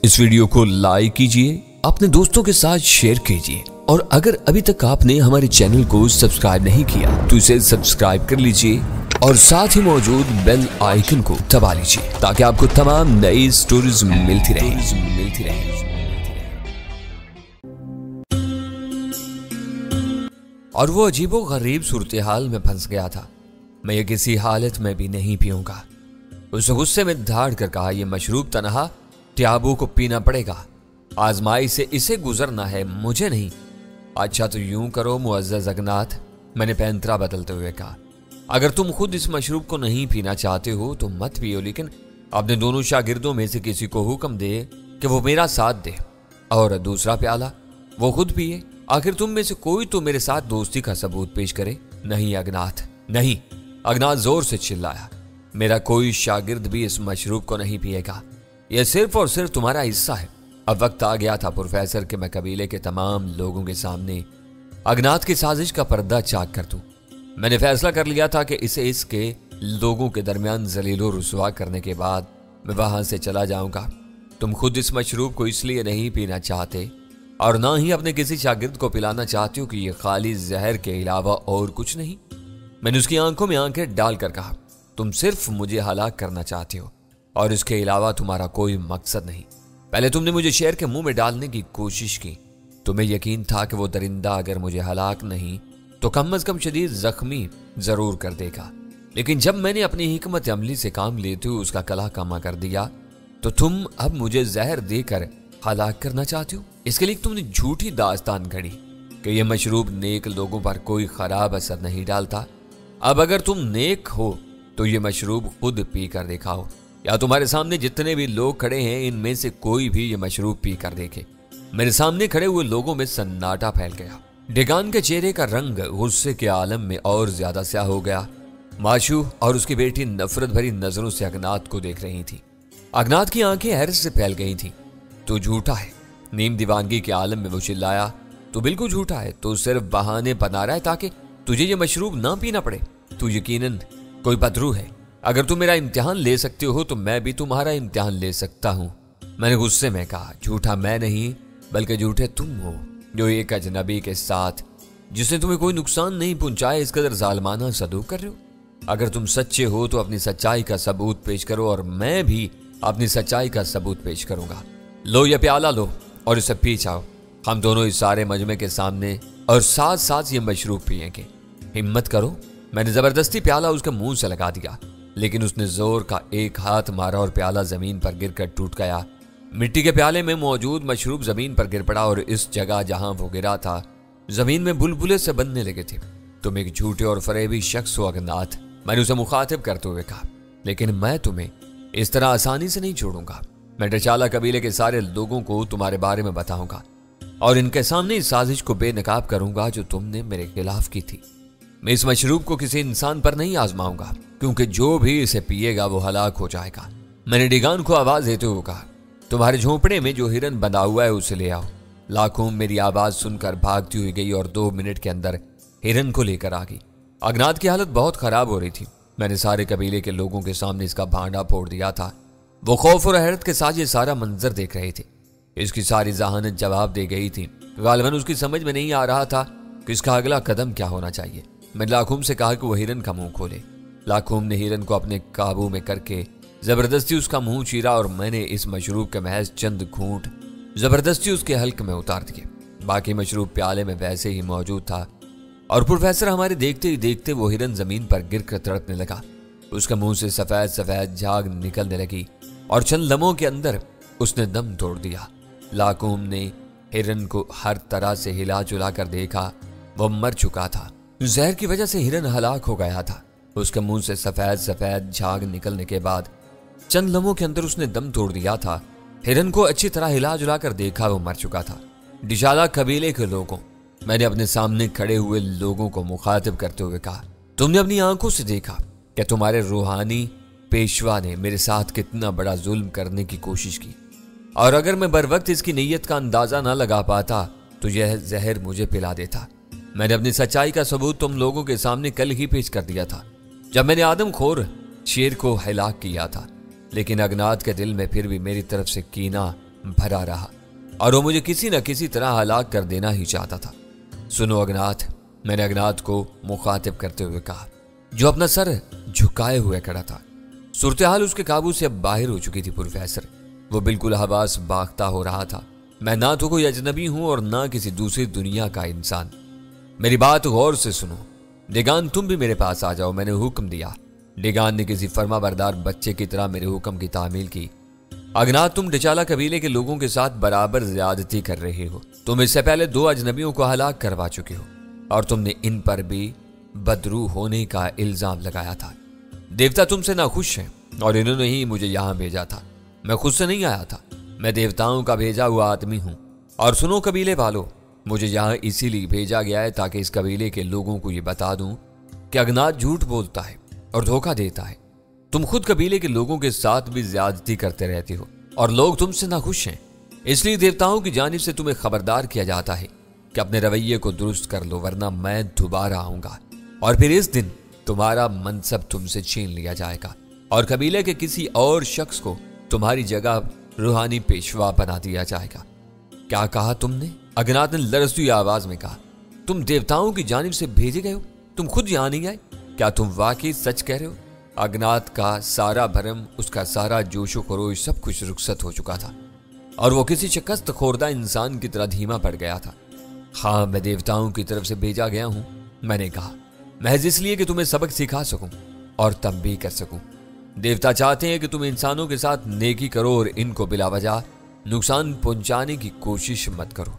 इस वीडियो को लाइक कीजिए, अपने दोस्तों के साथ शेयर कीजिए और अगर अभी तक आपने हमारे चैनल को सब्सक्राइब नहीं किया तो इसे सब्सक्राइब कर लीजिए और साथ ही मौजूद बेल आइकन को दबा लीजिए ताकि आपको तमाम नई स्टोरीज मिलती रहे। और वो अजीबो गरीब सूरत हाल में फंस गया था। मैं ये किसी हालत में भी नहीं पीऊंगा। उस गुस्से में धाड़ कर कहा, यह मशरूब तनहा ट्याबू को पीना पड़ेगा, आजमाई से इसे गुजरना है, मुझे नहीं। अच्छा तो यूं करो मुअज़्ज़ज़ अगनात, मैंने पैंतरा बदलते हुए कहा, अगर तुम खुद इस मशरूब को नहीं पीना चाहते हो तो मत पियो, लेकिन अपने दोनों शागिर्दों में से किसी को हुक्म दे कि वो मेरा साथ दे और दूसरा प्याला वो खुद पिए। आखिर तुम में से कोई तो मेरे साथ दोस्ती का सबूत पेश करे। नहीं अगनात, नहीं, अगनात जोर से चिल्लाया, मेरा कोई शागिर्द भी इस मशरूब को नहीं पिएगा, यह सिर्फ और सिर्फ तुम्हारा हिस्सा है। अब वक्त आ गया था प्रोफेसर कि मैं कबीले के तमाम लोगों के सामने अगनात की साजिश का पर्दा चाक कर दूं। मैंने फैसला कर लिया था कि इसे इसके लोगों के दरमियान जलीलो रुसवा करने के बाद मैं वहां से चला जाऊंगा। तुम खुद इस मशरूब को इसलिए नहीं पीना चाहते और ना ही अपने किसी शागिर्द को पिलाना चाहते हो कि यह खाली जहर के अलावा और कुछ नहीं। मैंने उसकी आंखों में आंखें डालकर कहा, तुम सिर्फ मुझे हलाक करना चाहते हो और इसके अलावा तुम्हारा कोई मकसद नहीं। पहले तुमने मुझे शेर के मुंह में डालने की कोशिश की। तुम्हें यकीन था कि वो दरिंदा अगर मुझे हलाक नहीं तो कम अज कम शदीद जख्मी जरूर कर देगा, लेकिन जब मैंने अपनी हिकमत अमली से काम लेते हुए उसका कला कमा कर दिया तो तुम अब मुझे जहर देकर हलाक करना चाहते हो। इसके लिए तुमने झूठी दास्तान घड़ी कि यह मशरूब नेक लोगों पर कोई खराब असर नहीं डालता। अब अगर तुम नेक हो तो यह मशरूब खुद पी कर दिखाओ, या तुम्हारे सामने जितने भी लोग खड़े हैं इनमें से कोई भी ये मशरूब पी कर देखे। मेरे सामने खड़े हुए लोगों में सन्नाटा फैल गया। डेगान के चेहरे का रंग गुस्से के आलम में और ज्यादा स्याह हो गया। माशू और उसकी बेटी नफरत भरी नजरों से अगनात को देख रही थी। अगनात की आंखें हैरत से फैल गई थी। तो झूठा है, नीम दीवानगी के आलम में वो चिल्लाया, तो बिल्कुल झूठा है, तो सिर्फ बहाने बना रहा है ताकि तुझे ये मशरूब ना पीना पड़े। तू यकीनन कोई पतरू है। अगर तुम मेरा इम्तिहान ले सकते हो तो मैं भी तुम्हारा इम्तिहान ले सकता हूं। मैंने गुस्से में कहा, झूठा मैं नहीं बल्कि झूठे तुम हो जो एक अजनबी के साथ जिसने तुम्हें कोई नुकसान नहीं पहुंचाया इस कदर जालमाना सलूक कर रहे हो। अगर तुम सच्चे हो तो अपनी सच्चाई का सबूत पेश करो और मैं भी अपनी सच्चाई का सबूत पेश करूंगा। लो ये प्याला लो और इसे पी जाओ। हम दोनों इस सारे मजमे के सामने और साथ साथ ये मशरूब पिएंगे। हिम्मत करो। मैंने जबरदस्ती प्याला उसके मुंह से लगा दिया, लेकिन उसने जोर का एक हाथ मारा और प्याला जमीन पर गिरकर टूट गया। मिट्टी के प्याले में मौजूद मशरूब जमीन पर गिर पड़ा और इस जगह जहां वो गिरा था जमीन में बुलबुले से बनने लगे थे। तुम एक झूठे और फरेबी शख्स हो अगनात, मैंने उसे मुखातिब करते हुए कहा, लेकिन मैं तुम्हें इस तरह आसानी से नहीं छोड़ूंगा। मैं डचाला कबीले के सारे लोगों को तुम्हारे बारे में बताऊंगा और इनके सामने इस साजिश को बेनकाब करूंगा जो तुमने मेरे खिलाफ की थी। मैं इस मशरूब को किसी इंसान पर नहीं आजमाऊंगा क्योंकि जो भी इसे पिएगा वो हलाक हो जाएगा। मैंने डिगान को आवाज देते हुए कहा, तुम्हारे झोंपड़े में जो हिरन बंधा हुआ है उसे ले आओ। लाखों मेरी आवाज सुनकर भागती हुई गई और 2 मिनट के अंदर हिरन को लेकर आ गई। अगनात की हालत बहुत खराब हो रही थी। मैंने सारे कबीले के लोगों के सामने इसका भांडा फोड़ दिया था। वो खौफ और हैरत के साथ ये सारा मंजर देख रहे थे। इसकी सारी जहानत जवाब दे गई थी। गालिबन उसकी समझ में नहीं आ रहा था कि इसका अगला कदम क्या होना चाहिए। मैंने लाखुम से कहा कि वो हिरन का मुंह खोले। लाखुम ने हिरन को अपने काबू में करके जबरदस्ती उसका मुंह चीरा और मैंने इस मशरूब के महज चंद घूंट जबरदस्ती उसके हल्क में उतार दिए। बाकी मशरूब प्याले में वैसे ही मौजूद था और प्रोफेसर हमारे देखते ही देखते वो हिरन जमीन पर गिर कर तड़पने लगा। उसके मुंह से सफेद सफेद झाग निकलने लगी और चंद लम्हों के अंदर उसने दम तोड़ दिया। लाखुम ने हिरन को हर तरह से हिला जुला कर देखा। वो मर चुका था। जहर की वजह से हिरन हलाक हो गया था। उसके मुंह से सफेद सफेद झाग निकलने के बाद चंद लम्हों के अंदर उसने दम तोड़ दिया था। हिरन को अच्छी तरह हिला जुला कर देखा, वो मर चुका था। डिशाला कबीले के लोगों, मैंने अपने सामने खड़े हुए लोगों को मुखातिब करते हुए कहा, तुमने अपनी आंखों से देखा कि तुम्हारे रूहानी पेशवा ने मेरे साथ कितना बड़ा जुल्म करने की कोशिश की, और अगर मैं बर वक्त इसकी नीयत का अंदाजा ना लगा पाता तो यह जहर मुझे पिला देता। मैंने अपनी सच्चाई का सबूत तुम लोगों के सामने कल ही पेश कर दिया था जब मैंने आदमखोर शेर को हलाक किया था, लेकिन अगनात के दिल में फिर भी मेरी तरफ से कीना भरा रहा और वो मुझे किसी न किसी तरह हलाक कर देना ही चाहता था। सुनो अज्ञात, मैंने अज्ञात को मुखातिब करते हुए कहा, जो अपना सर झुकाए हुए खड़ा था। सूरत हाल उसके काबू से अब बाहर हो चुकी थी प्रोफेसर। वो बिल्कुल हवास बाख्ता हो रहा था। मैं ना तो कोई अजनबी हूं और ना किसी दूसरी दुनिया का इंसान। मेरी बात गौर से सुनो। डेगान, तुम भी मेरे पास आ जाओ, मैंने हुक्म दिया। डेगान ने किसी फर्माबरदार बच्चे की तरह मेरे हुक्म की तामील की। अज्ञात, तुम डिचाला कबीले के लोगों के साथ बराबर ज्यादती कर रहे हो। तुम इससे पहले 2 अजनबियों को हलाक करवा चुके हो और तुमने इन पर भी बदरू होने का इल्जाम लगाया था। देवता तुमसे नाखुश हैं और इन्होंने ही मुझे यहां भेजा था। मैं खुद से नहीं आया था, मैं देवताओं का भेजा हुआ आदमी हूं। और सुनो कबीले वालों, मुझे यहां इसीलिए भेजा गया है ताकि इस कबीले के लोगों को यह बता दूं कि अज्ञात झूठ बोलता है और धोखा देता है। तुम खुद कबीले के लोगों के साथ भी ज्यादती करते रहते हो और लोग तुमसे नाखुश हैं। इसलिए देवताओं की जानिब से तुम्हें खबरदार किया जाता है कि अपने रवैये को दुरुस्त कर लो, वरना मैं दोबारा आऊंगा और फिर इस दिन तुम्हारा मनसब तुमसे छीन लिया जाएगा और कबीले के किसी और शख्स को तुम्हारी जगह रूहानी पेशवा बना दिया जाएगा। क्या कहा तुमने? अज्ञात ने लरजती आवाज में कहा। तुम देवताओं की जानिब से भेजे गए हो? तुम खुद यहाँ नहीं आए? क्या तुम वाकई सच कह रहे हो? अज्ञात का सारा भरम, उसका सारा जोशो खरोश सब कुछ रुखसत हो चुका था और वो किसी शिकस्त खोरदा इंसान की तरह धीमा पड़ गया था। हाँ, मैं देवताओं की तरफ से भेजा गया हूं, मैंने कहा, महज इसलिए कि तुम्हें सबक सिखा सकूं और तंबीह कर सकूं। देवता चाहते हैं कि तुम इंसानों के साथ नेकी करो और इनको बिला वजह नुकसान पहुंचाने की कोशिश मत करो।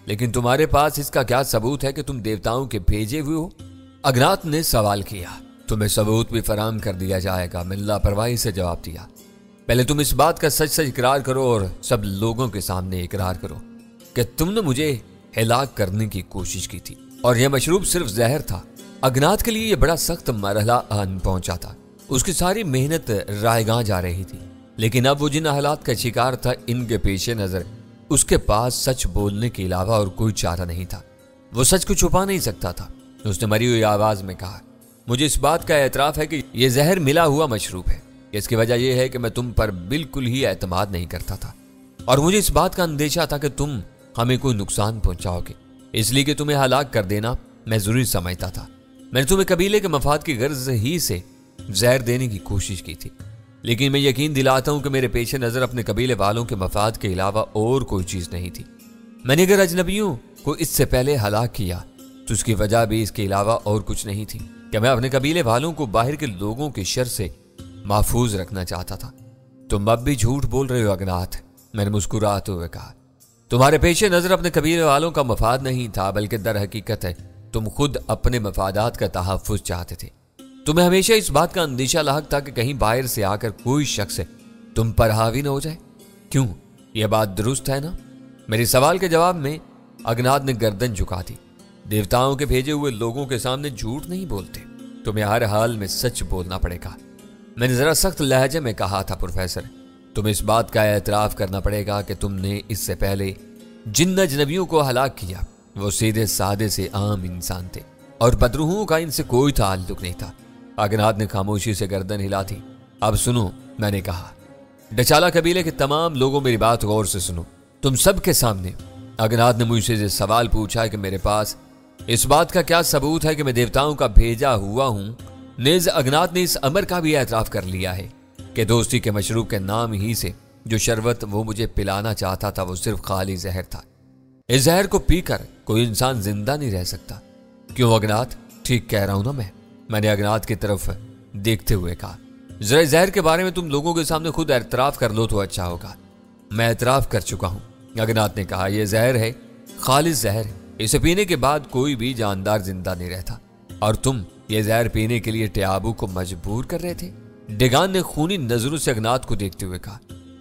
लेकिन तुम्हारे पास इसका क्या सबूत है कि तुम देवताओं के भेजे हुए हो? अज्ञात ने सवाल किया। तुम्हें सबूत भी फराहम कर दिया जाएगा, मैंने लापरवाही से जवाब दिया। पहले तुम इस बात का सच सच इकरार करो और सब लोगों के सामने इकरार करो कि तुमने मुझे हिलाक करने की कोशिश की थी और यह मशरूब सिर्फ जहर था। अज्ञात के लिए यह बड़ा सख्त मरहला आन पहुंचा था। उसकी सारी मेहनत रायगां जा रही थी, लेकिन अब वो जिन हालात का शिकार था, इनके पेश नजर उसके पास सच बोलने के अलावा और कोई चारा नहीं था। वो सच को छुपा नहीं सकता था। उसने मरी हुई आवाज में कहा, मुझे इस बात का एतराफ है कि यह जहर मिला हुआ मशरूब है। इसकी वजह यह है कि मैं तुम पर बिल्कुल ही एतमाद नहीं करता था और मुझे इस बात का अंदेशा था कि तुम हमें कोई नुकसान पहुंचाओगे, इसलिए कि तुम्हें हलाक कर देना मैं जरूरी समझता था। मैंने तुम्हें कबीले के मफाद की गर्ज ही से जहर देने की कोशिश की थी, लेकिन मैं यकीन दिलाता हूं कि मेरे पेश नजर अपने कबीले वालों के मफाद के अलावा और कोई चीज नहीं थी। मैंने अगर अजनबियों को इससे पहले हलाक किया तो उसकी वजह भी इसके अलावा और कुछ नहीं थी कि मैं अपने कबीले वालों को बाहर के लोगों के शर से महफूज रखना चाहता था। तुम अब भी झूठ बोल रहे हो अज्ञात, मैंने मुस्कुराते हुए कहा। तुम्हारे पेश नजर अपने कबीले वालों का मफाद नहीं था, बल्कि दर हकीकत है तुम खुद अपने मफादात का तहफ्फुज चाहते थे। तुम्हें हमेशा इस बात का अंदेशा लाक था कि कहीं बाहर से आकर कोई शख्स तुम पर हावी न हो जाए। क्यों, यह बात दुरुस्त है ना? मेरे सवाल के जवाब में अज्ञात ने गर्दन झुका दी। देवताओं के भेजे हुए लोगों के सामने झूठ नहीं बोलते, तुम्हें हर हाल में सच बोलना पड़ेगा। मैंने जरा सख्त लहजे में कहा था, प्रोफेसर, तुम्हें इस बात का एतराफ करना पड़ेगा कि तुमने इससे पहले जिन अजनबियों को हलाक किया वो सीधे सादे से आम इंसान थे और बदरूहों का इनसे कोई ताल्लुक नहीं था। अज्ञात ने खामोशी से गर्दन हिला थी। अब सुनो, मैंने कहा, डचाला कबीले के तमाम लोगों मेरी बात गौर से सुनो। तुम सबके सामने अज्ञात ने मुझसे ये सवाल पूछा है कि मेरे पास इस बात का क्या सबूत है कि मैं देवताओं का भेजा हुआ हूं। नेज अज्ञात ने इस अमर का भी एतराफ कर लिया है कि दोस्ती के मशरूब के नाम ही से जो शरबत वो मुझे पिलाना चाहता था वो सिर्फ खाली जहर था। इस जहर को पीकर कोई इंसान जिंदा नहीं रह सकता। क्यों अज्ञात, ठीक कह रहा हूं ना? मैंने अज्ञात की तरफ देखते हुए कहा, जरा जहर के बारे में तुम लोगों के सामने खुद एतराफ कर लो तो अच्छा होगा। मैं एतराफ कर चुका हूं, अज्ञात ने कहा। यह जहर है, खालिस जहर है। इसे पीने के बाद कोई भी जानदार जिंदा नहीं रहता और तुम ये जहर पीने के लिए ट्याबू को मजबूर कर रहे थे। डेगान ने खूनी नजरों से अज्ञात को देखते हुए कहा।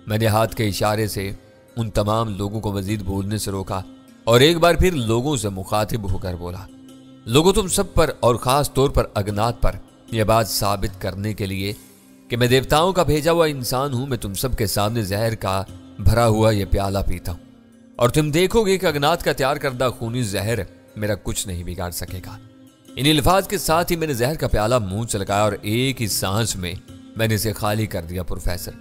मैंने हाथ के इशारे से उन तमाम लोगों को मजीद बोलने से रोका और एक बार फिर लोगों से मुखातिब होकर बोला, लोगों, तुम सब पर और खास तौर पर अज्ञात पर यह बात साबित करने के लिए कि मैं देवताओं का भेजा हुआ इंसान हूं, मैं तुम सब के सामने जहर का भरा हुआ यह प्याला पीता हूं और तुम देखोगे कि अज्ञात का तैयार करदा खूनी जहर मेरा कुछ नहीं बिगाड़ सकेगा। इन अल्फाज के साथ ही मैंने जहर का प्याला मुंह से लगाया और एक ही सांस में मैंने इसे खाली कर दिया। प्रोफेसर,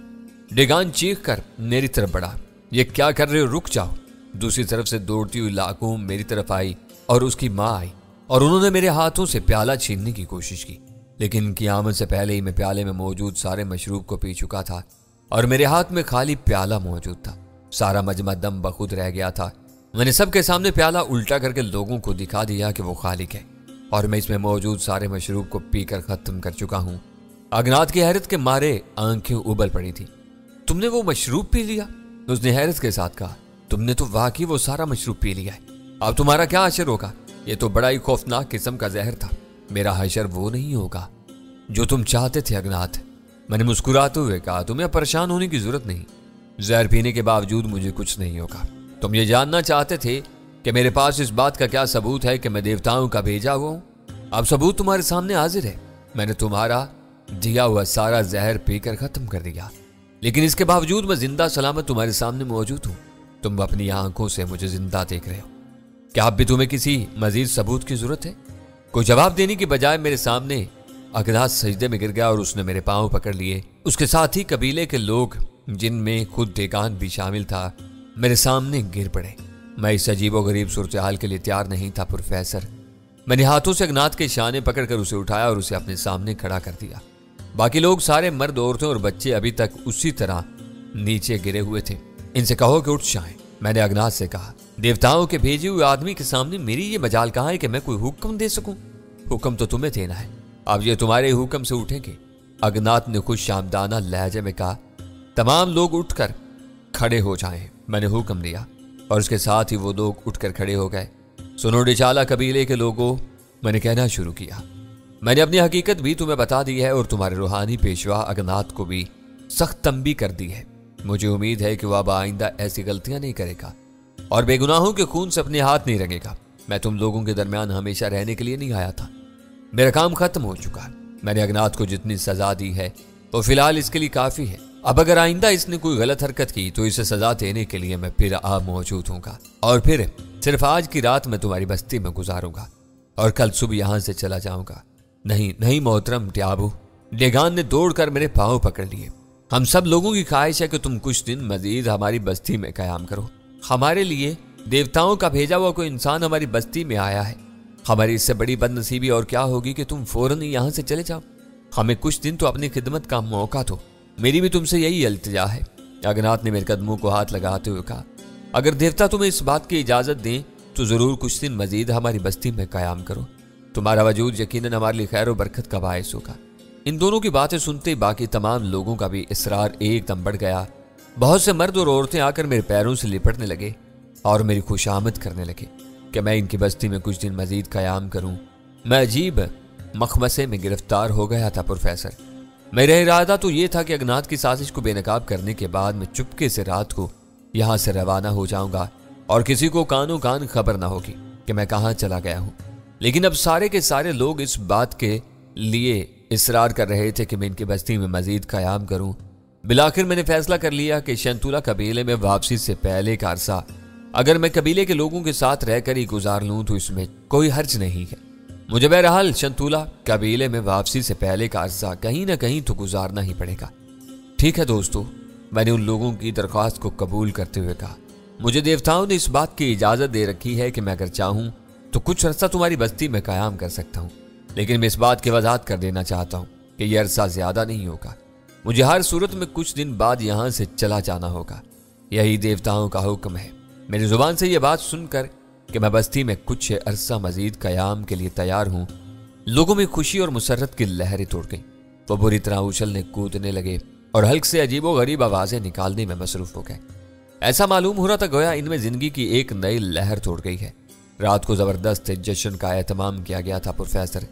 डेगान चीख कर मेरी तरफ बढ़ा یہ کیا کر رہے ہو؟ رک جاؤ۔ دوسری طرف سے دوڑتی ہوئی لاکھوں میری طرف آئی اور اس کی ماں آئی اور انہوں نے میرے ہاتھوں سے پیالہ چھیننے کی کوشش کی، لیکن ان کی آمد سے پہلے ہی میں پیالے میں موجود سارے مشروب کو پی چکا تھا اور میرے ہاتھ میں خالی پیالہ موجود تھا۔ سارا مجمع دم بخود رہ گیا تھا۔ میں نے سب کے سامنے پیالہ الٹا کر کے لوگوں کو دکھا دیا کہ وہ خالق ہے اور میں اس میں موجود سارے مشروب کو پی کر ختم کر چکا ہوں۔ اگنات کی حیرت کے مارے آنکھیں ابل پڑی تھی۔ تم نے وہ مشروب پی لیا؟ اس نے حیرت کے ساتھ کہا۔ تم نے تو واقعی وہ سارا مشروب پی لیا ہے۔ اب تمہارا کیا حشر ہوگا؟ یہ تو بڑا ہی خوفناک قسم کا زہر تھا۔ میرا حشر وہ نہیں ہوگا جو تم چاہتے تھے اگنات، میں نے مسکراتے ہوئے کہا۔ تمہیں پریشان ہونے کی ضرورت نہیں، زہر پینے کے باوجود مجھے کچھ نہیں ہوگا۔ تم یہ جاننا چاہتے تھے کہ میرے پاس اس بات کا کیا ثبوت ہے کہ میں دیوتاؤں کا بھیجا ہوا ہوں؟ اب ثبوت تمہارے سامنے حاضر ہے۔ میں نے تمہارا دیا ہوا سارا زہر پی کر ختم کر دیا، لیکن اس کے باوجود میں زندہ سلامت تمہارے سامنے موجود ہوں۔ تم اپنی آنکھوں سے مجھے زندہ دیکھ رہے ہو۔ کیا اب بھی تمہیں کسی مزید ثبوت کی ضرورت ہے؟ کوئی جواب دینے کی بجائے میرے سامنے اگنات سجدے میں گر گیا اور اس نے میرے پاؤں پکڑ لیے۔ اس کے ساتھ ہی قبیلے کے لوگ جن میں خود ڈیگان بھی شامل تھا میرے سامنے گر پڑے۔ میں اس عجیب و غریب صورتحال کے لیے تیار نہیں تھا پروفیسر۔ میں نے ہاتھوں سے اگنات کے شانے پکڑ کر اسے اٹھایا اور اسے اپنے سامنے کھڑا کر دیا۔ باقی لوگ سارے مرد، عورتیں اور بچے ابھی تک اسی طرح نیچے گرے ہوئے تھے۔ ان سے کہو کہ اٹھ جائیں، میں نے اگنات سے کہا۔ دیوتاؤں کے بھیجے ہوئے آدمی کے سامنے میری یہ مجال کہاں ہے کہ میں کوئی حکم دے سکوں؟ حکم تو تمہیں دینا ہے، اب یہ تمہارے حکم سے اٹھیں گے۔ اگنات نے خوش آمدانہ لہجے میں کہا۔ تمام لوگ اٹھ کر کھڑے ہو جائیں، میں نے حکم دیا اور اس کے ساتھ ہی وہ لوگ اٹھ کر کھڑے ہو گئے۔ سنو ڈچالا قبیلے کے لوگوں، میں نے کہنا شروع کیا، میں نے اپنی حقیقت بھی تمہیں بتا دی ہے اور تمہارے روحانی پیشوا اگنات کو بھی سخت تنبیہ کر دی ہے۔ مجھے امید ہے کہ وہ اب آئندہ ایسی غلطیاں نہیں کرے گا اور بے گناہوں کے خون سے اپنے ہاتھ نہیں رنگے گا۔ میں تم لوگوں کے درمیان ہمیشہ رہنے کے لیے نہیں آیا تھا، میرا کام ختم ہو چکا ہے۔ میں نے اگنات کو جتنی سزا دی ہے وہ فی الحال اس کے لیے کافی ہے۔ اب اگر آئندہ اس نے کوئی غلط حرکت کی تو اسے سزا دینے کے لیے میں پھر موجود ہوں گا، اور پھر صرف آج کی رات میں تمہاری بستی میں گزاروں گا اور کل صبح یہاں سے چلا جاؤں گا۔ نہیں محترم ٹیابو، ڈیگان نے دوڑ کر میرے پاؤں پکڑ لیے۔ ہم سب لوگوں کی خواہش ہے کہ تم کچھ دن مزید ہماری بستی میں قیام کرو۔ ہمارے لیے دیوتاؤں کا بھیجا ہوا کوئی انسان ہماری بستی میں آیا ہے۔ ہماری اس سے بڑی بد نصیبی اور کیا ہوگی کہ تم فوراً یہاں سے چلے جاؤ۔ ہمیں کچھ دن تو اپنی خدمت کا موقع دو، میری بھی تم سے یہی التجا ہے۔ اگنات نے میرے قدموں کو ہاتھ لگاتے ہوئے کہا، اگر دیوتا تمہیں اس بات کی اجازت دیں تو ضرور کچھ دن مزید ہماری بستی میں قیام کرو۔ تمہارا وجود یقیناً ہمارے لیے خیر و برکت کا باعث ہوگا۔ ان دونوں کی باتیں سنتے باقی تمام لوگوں کا بھی اصرار ایک دم بڑھ گیا۔ بہت سے مرد اور عورتیں آ کر میرے پیروں سے لپٹنے لگے اور میری خوش آمد کرنے لگے کہ میں ان کی بستی میں کچھ دن مزید قیام کروں۔ میں عجیب مخمسے میں گرفتار ہو گیا تھا پروفیسر۔ میرا ارادہ تو یہ تھا کہ اگنات کی سازش کو بے نقاب کرنے کے بعد میں چپکے سے رات کو یہاں سے روانہ ہو جاؤں گا اور کسی کو کانوں کان خبر نہ ہوگی کہ میں کہاں چلا گیا ہوں، لیکن اب سارے کے سارے لوگ اس بات کے لیے اصرار کر رہے تھے کہ میں ان کی بستی میں مزید قیام کروں۔ بالآخر میں نے فیصلہ کر لیا کہ شنتولا قبیلے میں واپسی سے پہلے کا عرصہ اگر میں قبیلے کے لوگوں کے ساتھ رہ کر ہی گزار لوں تو اس میں کوئی حرج نہیں ہے۔ مجھے بہرحال شنتولا قبیلے میں واپسی سے پہلے کا عرصہ کہیں نہ کہیں تو گزارنا ہی پڑے گا۔ ٹھیک ہے دوستو، میں نے ان لوگوں کی درخواست کو قبول کرتے ہوئے کہا، مجھے دیوتاؤں نے اس بات کی اجازت دے رکھی ہے کہ میں اگر چاہوں تو کچھ عرصہ تمہاری بستی میں قیام کر سکتا ہوں، لیکن میں اس بات کی وضاحت کر دینا چاہتا ہوں کہ یہ عرصہ زیادہ نہیں ہوگا۔ مجھے ہر صورت میں کچھ دن بعد یہاں سے چلا جانا ہوگا، یہی دیوتاؤں کا حکم ہے۔ میری زبان سے یہ بات سن کر کہ میں بستی میں کچھ عرصہ مزید قیام کے لیے تیار ہوں، لوگوں میں خوشی اور مسرت کی لہریں توڑ گئیں۔ وہ بری طرح اچھلنے کودنے لگے اور حلق سے عجیب و غریب آوازیں نکالنے میں مصروف ہو گئے۔ ایسا معلوم ہو رہا تھا گویا ان میں زندگی کی ایک نئی لہر توڑ گئی ہے۔ رات کو زبردست جشن کا اہتمام کیا گیا تھا پروفیسر۔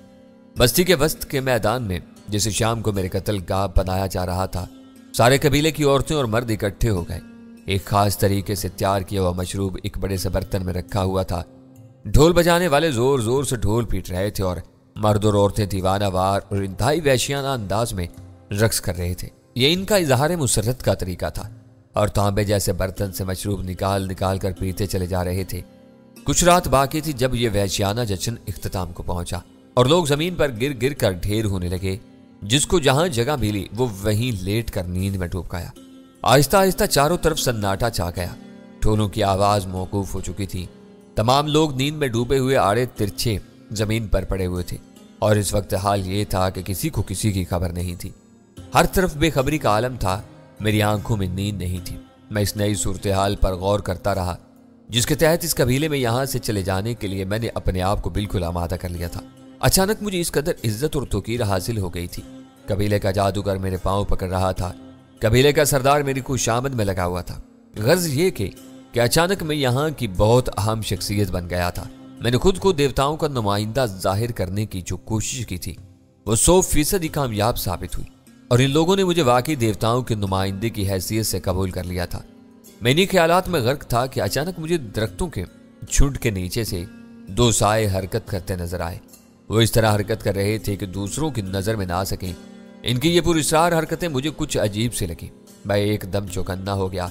بستی کے وسط کے میدان میں جسے شام کو میرے قتل گاہ بنایا جا رہا تھا، سارے قبیلے کی عورتیں اور مرد اکٹھے ہو گئے۔ ایک خاص طریقے سے تیار کیا ہوا مشروب ایک بڑے سے برتن میں رکھا ہوا تھا۔ ڈھول بجانے والے زور زور سے ڈھول پیٹ رہے تھے اور مرد اور عورتیں دیوانہ وار اور انتہائی وحشیانہ انداز میں رقص کر رہے تھے۔ یہ ان کا اظہار مسرت کا طریقہ تھا اور تانبے جیسے برتن سے مشروب نکال نکال کر پیتے چلے جا رہے تھے۔ کچھ رات باقی تھی جب یہ وحشیانہ جشن اختتام کو پہنچا اور لوگ زمین پر گر گر کر ڈھیر ہونے لگے۔ جس کو جہاں جگہ ملی وہ وہیں لیٹ کر نیند میں ڈوب گیا۔ आहिस्ता आहिस्ता चारों तरफ सन्नाटा छा गया। ढोलों की आवाज मौकूफ हो चुकी थी। तमाम लोग नींद में डूबे हुए आड़े तिरछे जमीन पर पड़े हुए थे और इस वक्त हाल ये था कि किसी को किसी की खबर नहीं थी। हर तरफ बेखबरी का आलम था। मेरी आंखों में नींद नहीं थी। मैं इस नई सूरत हाल पर गौर करता रहा जिसके तहत इस कबीले में यहां से चले जाने के लिए मैंने अपने आप को बिल्कुल आमादा कर लिया था। अचानक मुझे इस कदर इज्जत और तौकीर हासिल हो गई थी। कबीले का जादूगर मेरे पांव पकड़ रहा था। कबीले का सरदार मेरी खुशामद में लगा हुआ था। गर्ज ये कि अचानक मैं यहाँ की बहुत अहम शख्सियत बन गया था। मैंने खुद को देवताओं का नुमाइंदा जाहिर करने की जो कोशिश की थी वो 100% कामयाब साबित हुई और इन लोगों ने मुझे वाकई देवताओं के नुमाइंदे की हैसियत से कबूल कर लिया था। मैं इन्हीं ख्यालात में गर्क था कि अचानक मुझे दरख्तों के झुंड के नीचे से 2 साए हरकत करते नजर आए। वो इस तरह हरकत कर रहे थे कि दूसरों की नजर में ना सकें। इनकी ये पुरस्कार हरकतें मुझे कुछ अजीब से लगी। मैं एकदम चौकन्ना हो गया।